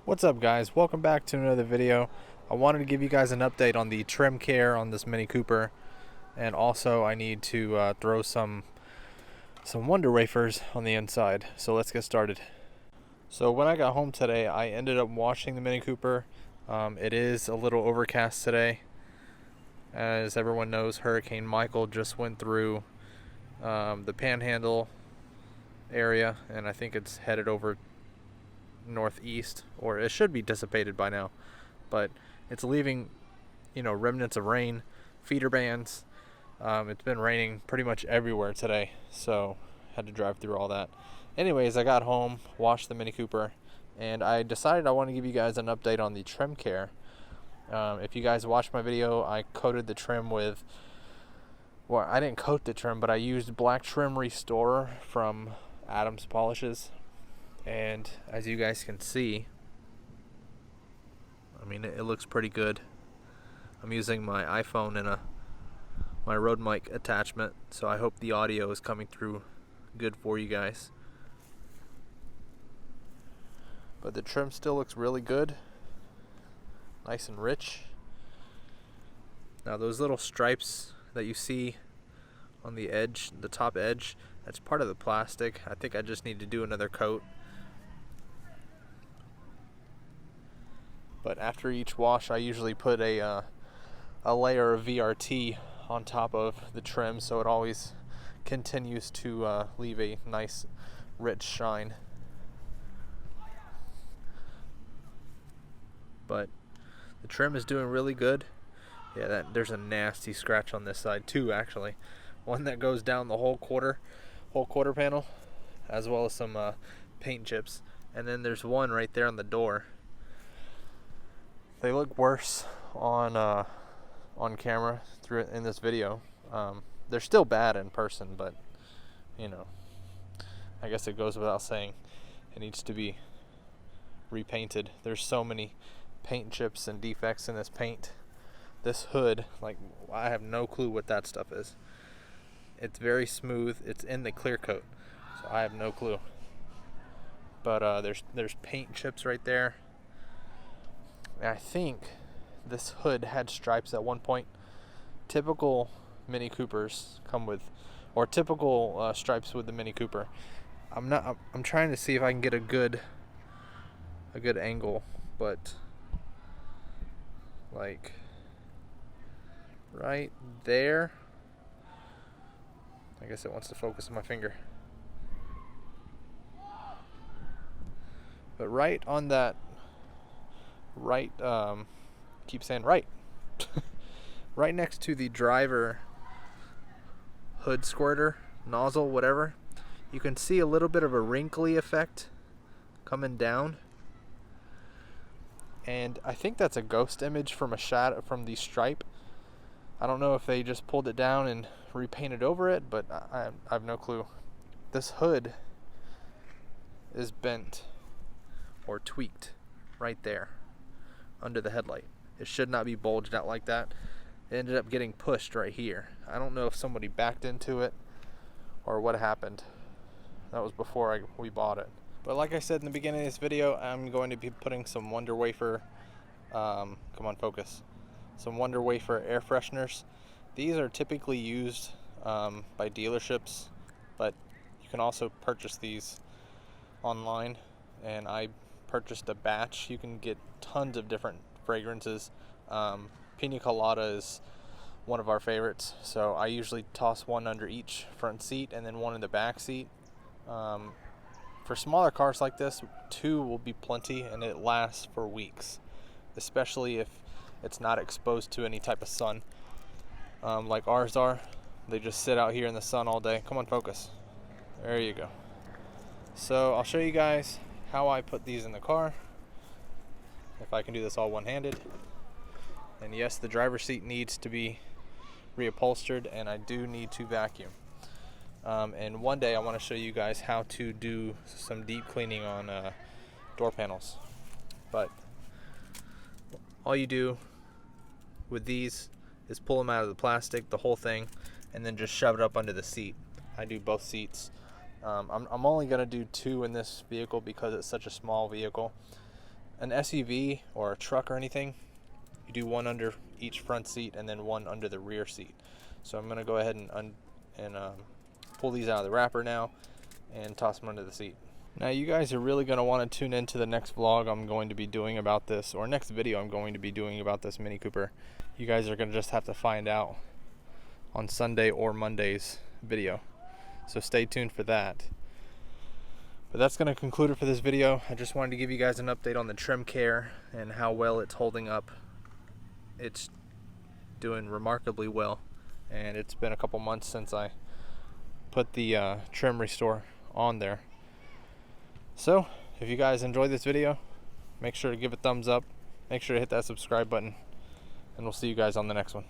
What's up, guys? Welcome back to another video. I wanted to give you guys an update on the trim care on this Mini Cooper, and also I need to throw some Wonder Wafers on the inside. So let's get started. So when I got home today, I ended up washing the Mini Cooper. It is a little overcast today. As everyone knows, Hurricane Michael just went through the Panhandle area, and I think it's headed over northeast, or it should be dissipated by now, but it's leaving remnants of rain, feeder bands. It's been raining pretty much everywhere today, so had to drive through all that. Anyways, I got home, washed the Mini Cooper, and I decided I want to give you guys an update on the trim care. If you guys watched my video, I coated the trim with, well, I didn't coat the trim, but I used black trim restorer from Adams Polishes. And as you guys can see, I mean, it looks pretty good. I'm using my iPhone and my Rode mic attachment, so I hope the audio is coming through good for you guys. But the trim still looks really good, nice and rich. Now those little stripes that you see on the edge, the top edge, that's part of the plastic. I think I just need to do another coat. But after each wash, I usually put a layer of VRT on top of the trim, so it always continues to leave a nice, rich shine. But the trim is doing really good. Yeah, there's a nasty scratch on this side too, actually. One that goes down the whole quarter panel, as well as some paint chips. And then there's one right there on the door. They look worse on camera in this video. They're still bad in person, but I guess it goes without saying, it needs to be repainted. There's so many paint chips and defects in this paint. This hood, like, I have no clue what that stuff is. It's very smooth. It's in the clear coat, so I have no clue. But there's paint chips right there. I think this hood had stripes at one point. Typical Mini Coopers come with, or typical stripes with the Mini Cooper. I'm trying to see if I can get a good angle, but like right there. I guess it wants to focus on my finger. But right on that. Right, keep saying right. Right next to the driver hood squirter, nozzle, whatever, you can see a little bit of a wrinkly effect coming down. And I think that's a ghost image from a shadow from the stripe. I don't know if they just pulled it down and repainted over it, but I have no clue. This hood is bent or tweaked right there under the headlight. It should not be bulged out like that. It ended up getting pushed right here. I don't know if somebody backed into it or what happened. That was before we bought it. But like I said in the beginning of this video, I'm going to be putting some Wonder Wafer, come on, focus, some Wonder Wafer air fresheners. These are typically used by dealerships, but you can also purchase these online, and I purchased a batch. You can get tons of different fragrances. Pina Colada is one of our favorites, so I usually toss one under each front seat and then one in the back seat. For smaller cars like this, 2 will be plenty, and it lasts for weeks, especially if it's not exposed to any type of sun, like ours are. They just sit out here in the sun all day. Come on, focus. There you go. So I'll show you guys how I put these in the car, if I can do this all one-handed. And yes, the driver's seat needs to be reupholstered, and I do need to vacuum. And one day I want to show you guys how to do some deep cleaning on door panels. But all you do with these is pull them out of the plastic, the whole thing, and then just shove it up under the seat. I do both seats. I'm only going to do 2 in this vehicle because it's such a small vehicle. an SUV or a truck or anything, you do one under each front seat and then one under the rear seat. So I'm going to go ahead and pull these out of the wrapper now and toss them under the seat. Now you guys are really going to want to tune into the next vlog I'm going to be doing about this, or next video I'm going to be doing about this Mini Cooper. You guys are going to just have to find out on Sunday or Monday's video. So stay tuned for that. But that's going to conclude it for this video. I just wanted to give you guys an update on the trim care and how well it's holding up. It's doing remarkably well, and it's been a couple months since I put the trim restore on there. So if you guys enjoyed this video, make sure to give it a thumbs up, make sure to hit that subscribe button, and we'll see you guys on the next one.